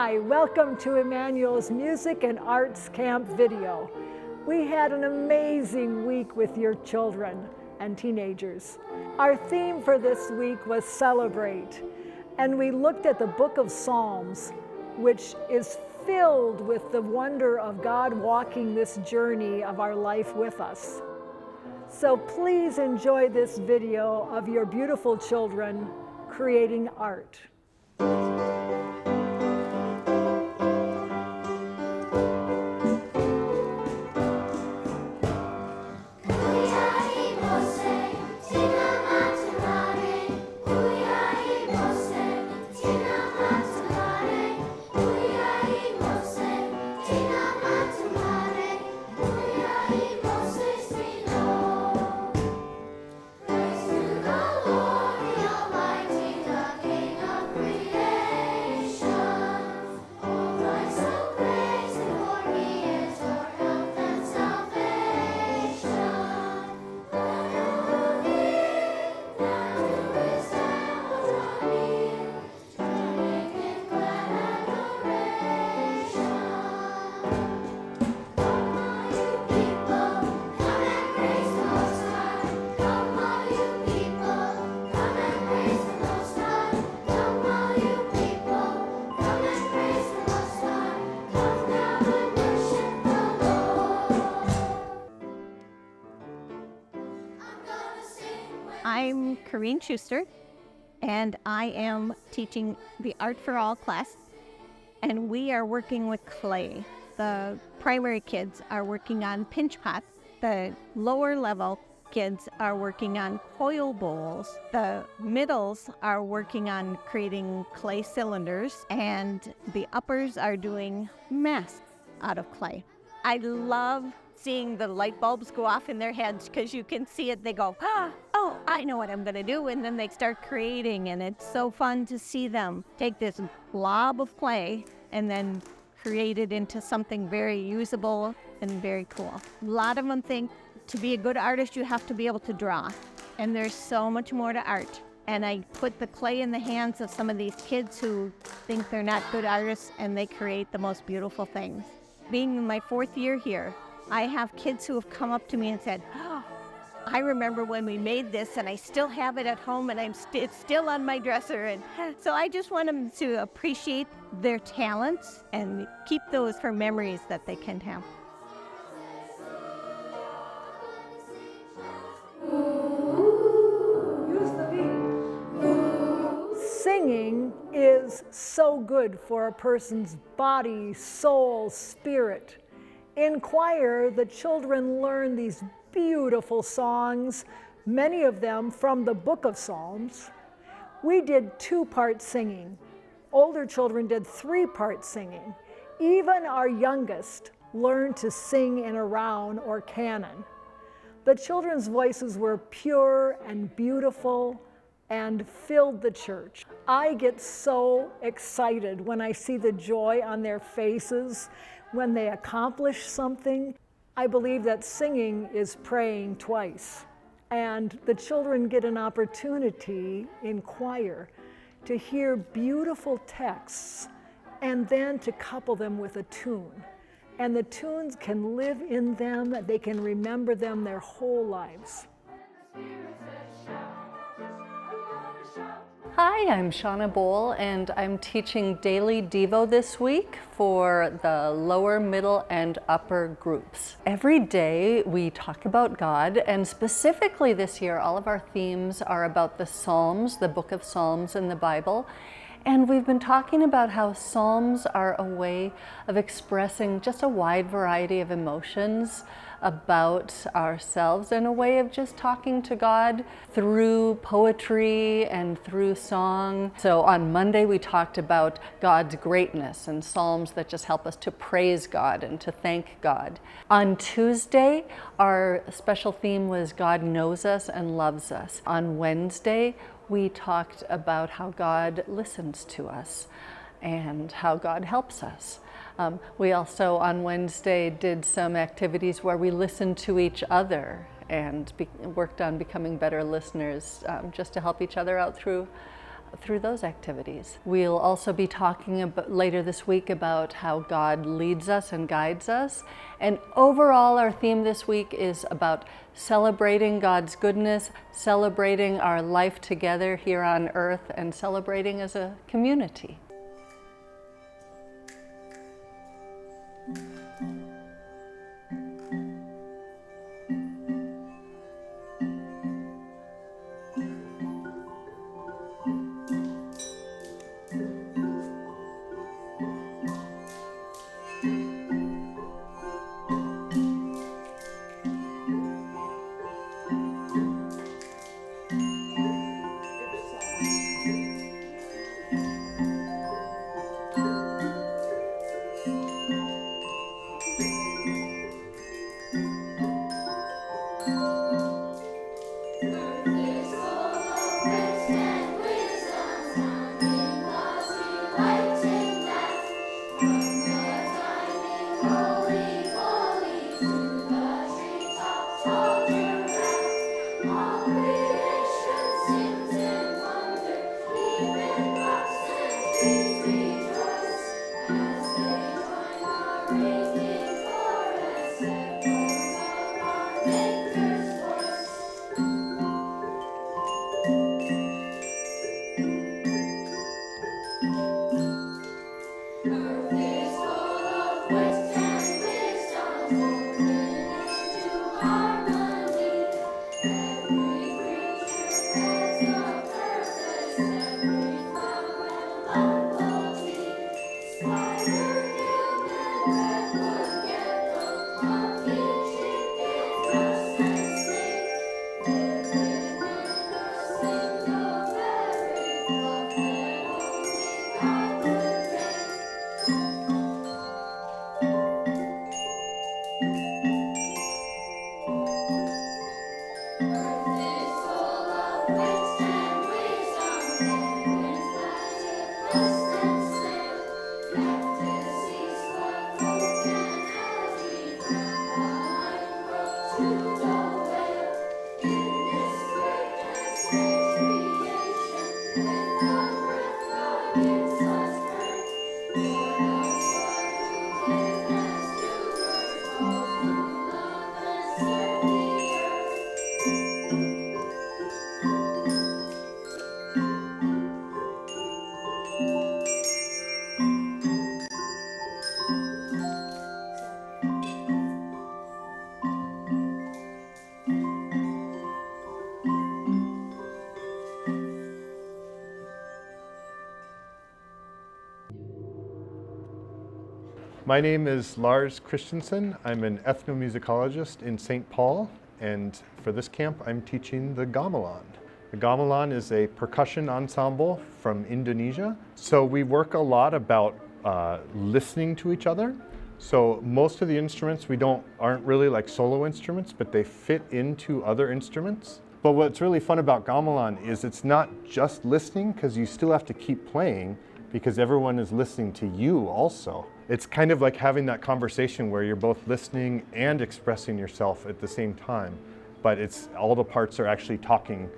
Hi, welcome to Immanuel's Music and Arts Camp video. We had an amazing week with your children and teenagers. Our theme for this week was Celebrate, and we looked at the book of Psalms, which is filled with the wonder of God walking this journey of our life with us. So please enjoy this video of your beautiful children creating art. I'm Corinne Schuster, and I am teaching the Art for All class, and we are working with clay. The primary kids are working on pinch pots. The lower level kids are working on coil bowls. The middles are working on creating clay cylinders, and the uppers are doing masks out of clay. I love seeing the light bulbs go off in their heads because you can see it. They go, oh, I know what I'm going to do. And then they start creating, and it's so fun to see them take this blob of clay and then create it into something very usable and very cool. A lot of them think to be a good artist, you have to be able to draw. And there's so much more to art. And I put the clay in the hands of some of these kids who think they're not good artists, and they create the most beautiful things. Being in my 4th year here, I have kids who have come up to me and said, I remember when we made this, and I still have it at home, and it's still on my dresser. And so I just want them to appreciate their talents and keep those for memories that they can have. Singing is so good for a person's body, soul, spirit. In choir, the children learn these beautiful songs, many of them from the book of Psalms. We did 2-part singing. Older children did 3-part singing. Even our youngest learned to sing in a round or canon. The children's voices were pure and beautiful and filled the church. I get so excited when I see the joy on their faces when they accomplish something. I believe that singing is praying twice, and the children get an opportunity in choir to hear beautiful texts and then to couple them with a tune. And the tunes can live in them, they can remember them their whole lives. Hi, I'm Shauna Bowl, and I'm teaching Daily Devo this week for the lower, middle, and upper groups. Every day we talk about God, and specifically this year, all of our themes are about the Psalms, the book of Psalms in the Bible. And we've been talking about how Psalms are a way of expressing just a wide variety of emotions about ourselves, and a way of just talking to God through poetry and through song. So on Monday we talked about God's greatness and psalms that just help us to praise God and to thank God. On Tuesday, our special theme was God knows us and loves us. On Wednesday, we talked about how God listens to us and how God helps us. We also on Wednesday did some activities where we listened to each other and worked on becoming better listeners, just to help each other out through through those activities. We'll also be talking about, later this week, about how God leads us and guides us. And overall, our theme this week is about celebrating God's goodness, celebrating our life together here on earth, and celebrating as a community. My name is Lars Christensen. I'm an ethnomusicologist in St. Paul, and for this camp I'm teaching the gamelan. The gamelan is a percussion ensemble from Indonesia. So we work a lot about listening to each other. So most of the instruments aren't really like solo instruments, but they fit into other instruments. But what's really fun about gamelan is it's not just listening, because you still have to keep playing because everyone is listening to you also. It's kind of like having that conversation where you're both listening and expressing yourself at the same time, but all the parts are actually talking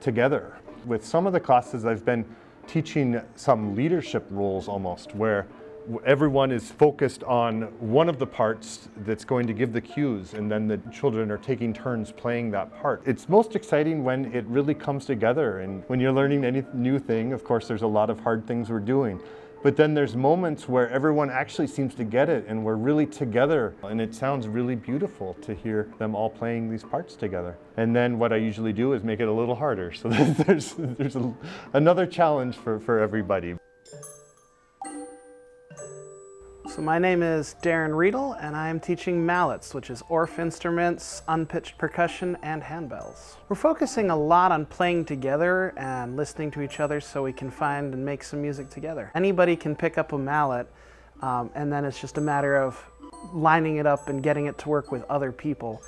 together. With some of the classes, I've been teaching some leadership roles almost, where everyone is focused on one of the parts that's going to give the cues, and then the children are taking turns playing that part. It's most exciting when it really comes together, and when you're learning any new thing, of course there's a lot of hard things we're doing. But then there's moments where everyone actually seems to get it and we're really together, and it sounds really beautiful to hear them all playing these parts together. And then what I usually do is make it a little harder, so there's another challenge for everybody. So my name is Darren Riedel, and I am teaching mallets, which is Orff instruments, unpitched percussion, and handbells. We're focusing a lot on playing together and listening to each other so we can find and make some music together. Anybody can pick up a mallet, and then it's just a matter of lining it up and getting it to work with other people.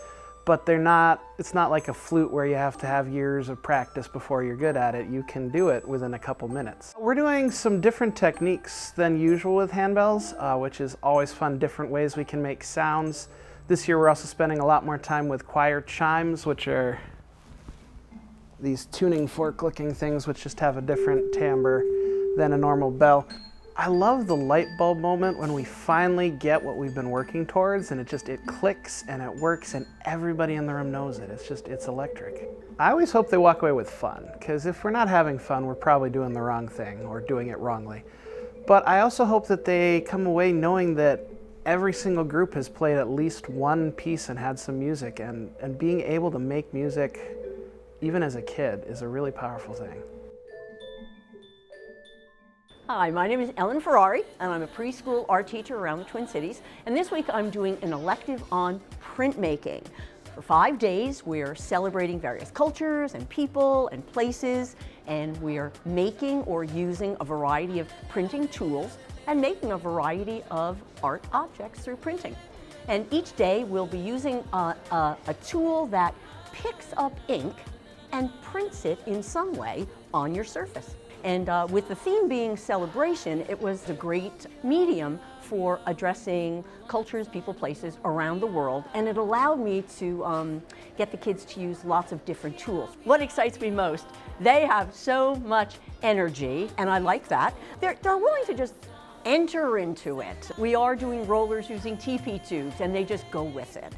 But it's not like a flute where you have to have years of practice before you're good at it. You can do it within a couple minutes. We're doing some different techniques than usual with handbells, which is always fun, different ways we can make sounds. This year we're also spending a lot more time with choir chimes, which are these tuning fork looking things which just have a different timbre than a normal bell. I love the light bulb moment when we finally get what we've been working towards, and it clicks and it works and everybody in the room knows it. It's electric. I always hope they walk away with fun, because if we're not having fun, we're probably doing the wrong thing or doing it wrongly. But I also hope that they come away knowing that every single group has played at least one piece and had some music, and being able to make music, even as a kid, is a really powerful thing. Hi, my name is Ellen Ferrari, and I'm a preschool art teacher around the Twin Cities. And this week I'm doing an elective on printmaking. For 5 days, we're celebrating various cultures and people and places, and we are making or using a variety of printing tools and making a variety of art objects through printing. And each day we'll be using a tool that picks up ink and prints it in some way on your surface. And with the theme being celebration, it was a great medium for addressing cultures, people, places around the world. And it allowed me to get the kids to use lots of different tools. What excites me most, they have so much energy, and I like that. They're willing to just enter into it. We are doing rollers using TP tubes, and they just go with it.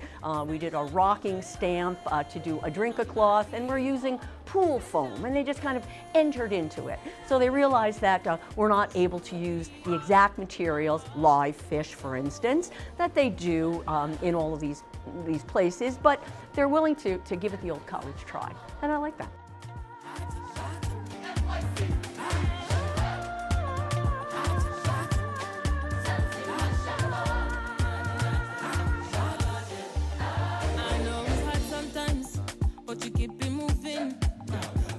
We did a rocking stamp to do a drink-a-cloth, and we're using pool foam, and they just kind of entered into it. So they realized that we're not able to use the exact materials, live fish for instance, that they do in all of these places, but they're willing to give it the old college try, and I like that.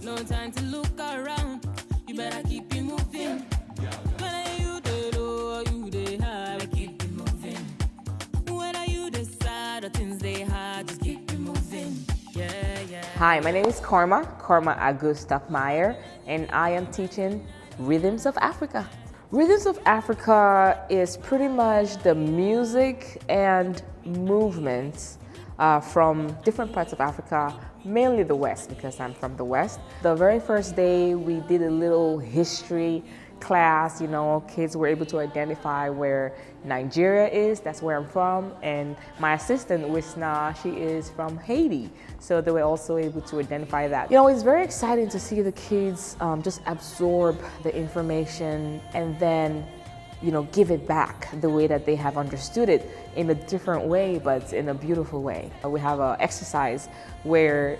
No time to look around, you better keep it moving. Whether you the low or you the high, keep it moving. Whether you the sad or things they hard, just keep it moving. Yeah, yeah. Hi, my name is Korma Augustoff-Meyer, and I am teaching Rhythms of Africa. Rhythms of Africa is pretty much the music and movements from different parts of Africa, mainly the West, because I'm from the West. The very first day we did a little history class, kids were able to identify where Nigeria is, that's where I'm from, and my assistant, Wisna, she is from Haiti, so they were also able to identify that. It's very exciting to see the kids just absorb the information and then give it back the way that they have understood it in a different way, but in a beautiful way. We have an exercise where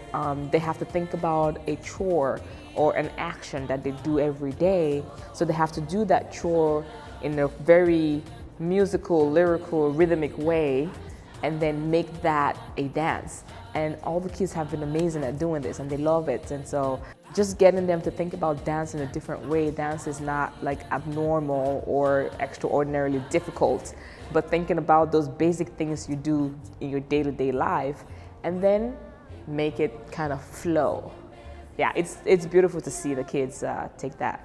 they have to think about a chore or an action that they do every day. So they have to do that chore in a very musical, lyrical, rhythmic way, and then make that a dance. And all the kids have been amazing at doing this, and they love it. And so just getting them to think about dance in a different way. Dance is not like abnormal or extraordinarily difficult, but thinking about those basic things you do in your day-to-day life and then make it kind of flow. Yeah, it's beautiful to see the kids take that.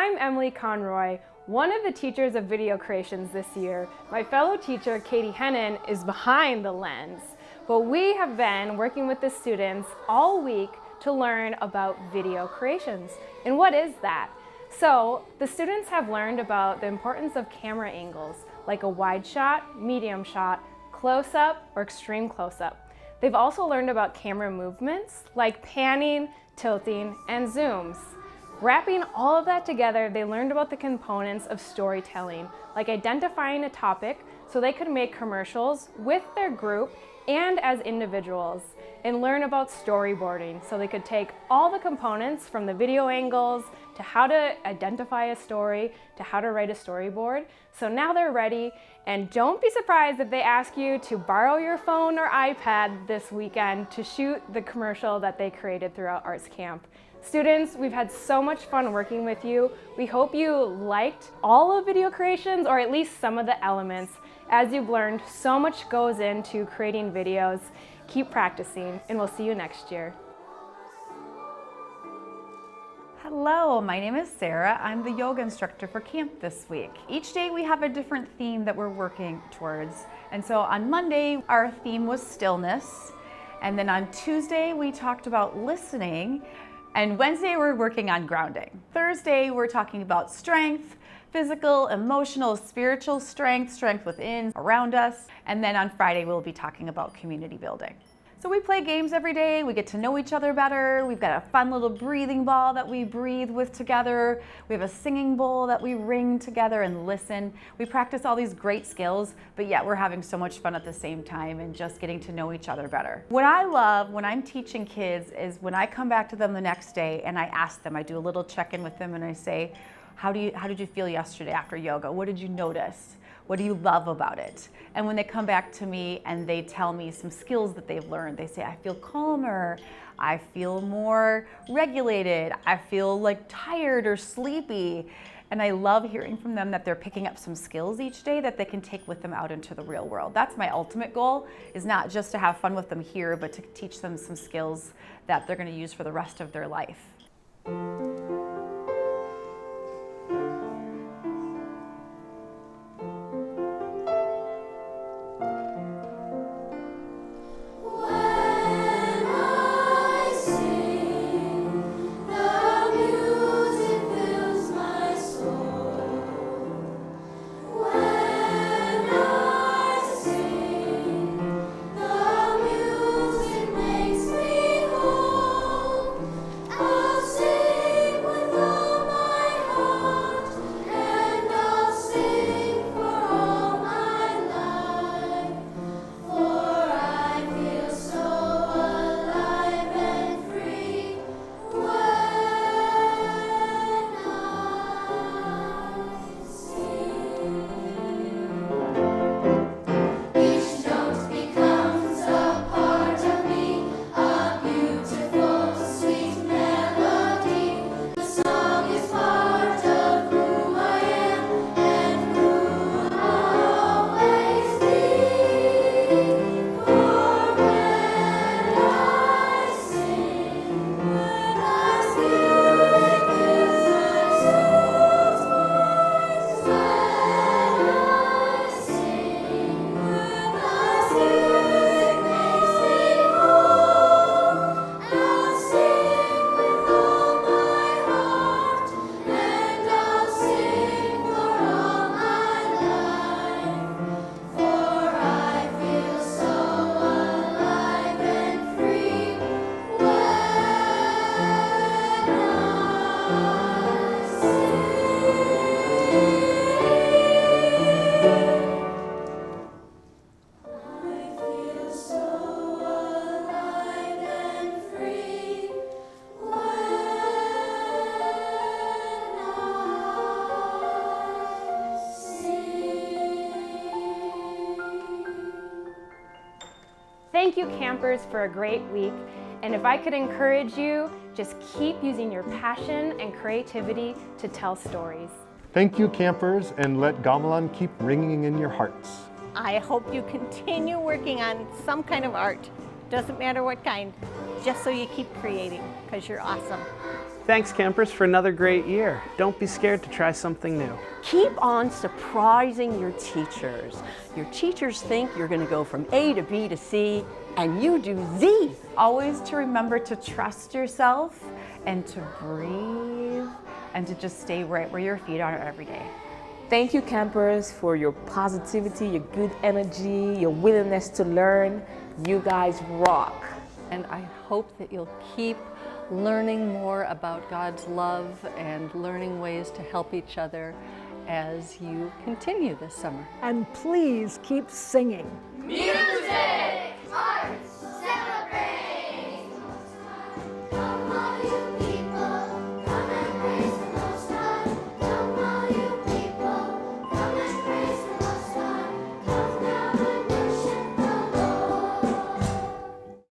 I'm Emily Conroy, one of the teachers of video creations this year. My fellow teacher, Katie Hennon, is behind the lens. But we have been working with the students all week to learn about video creations. And what is that? So the students have learned about the importance of camera angles, like a wide shot, medium shot, close-up, or extreme close-up. They've also learned about camera movements, like panning, tilting, and zooms. Wrapping all of that together, they learned about the components of storytelling, like identifying a topic so they could make commercials with their group and as individuals, and learn about storyboarding so they could take all the components from the video angles to how to identify a story to how to write a storyboard. So now they're ready, and don't be surprised if they ask you to borrow your phone or iPad this weekend to shoot the commercial that they created throughout Arts Camp. Students, we've had so much fun working with you. We hope you liked all of video creations, or at least some of the elements. As you've learned, so much goes into creating videos. Keep practicing, and we'll see you next year. Hello, my name is Sarah. I'm the yoga instructor for camp this week. Each day we have a different theme that we're working towards. And so on Monday, our theme was stillness. And then on Tuesday, we talked about listening. And Wednesday, we're working on grounding. Thursday, we're talking about strength, physical, emotional, spiritual strength, strength within, around us. And then on Friday, we'll be talking about community building. So we play games every day, we get to know each other better, we've got a fun little breathing ball that we breathe with together, we have a singing bowl that we ring together and listen. We practice all these great skills, but yet we're having so much fun at the same time and just getting to know each other better. What I love when I'm teaching kids is when I come back to them the next day and I ask them, I do a little check-in with them and I say, how did you feel yesterday after yoga? What did you notice? What do you love about it? And when they come back to me and they tell me some skills that they've learned, they say, I feel calmer, I feel more regulated, I feel like tired or sleepy. And I love hearing from them that they're picking up some skills each day that they can take with them out into the real world. That's my ultimate goal, is not just to have fun with them here, but to teach them some skills that they're gonna use for the rest of their life. Thank you, campers, for a great week. And if I could encourage you, just keep using your passion and creativity to tell stories. Thank you, campers, and let gamelan keep ringing in your hearts. I hope you continue working on some kind of art. Doesn't matter what kind, just so you keep creating, because you're awesome. Thanks, campers, for another great year. Don't be scared to try something new. Keep on surprising your teachers. Your teachers think you're going to go from A to B to C, and you do Z. Always to remember to trust yourself and to breathe and to just stay right where your feet are every day. Thank you, campers, for your positivity, your good energy, your willingness to learn. You guys rock. And I hope that you'll keep learning more about God's love and learning ways to help each other as you continue this summer. And please keep singing. Music!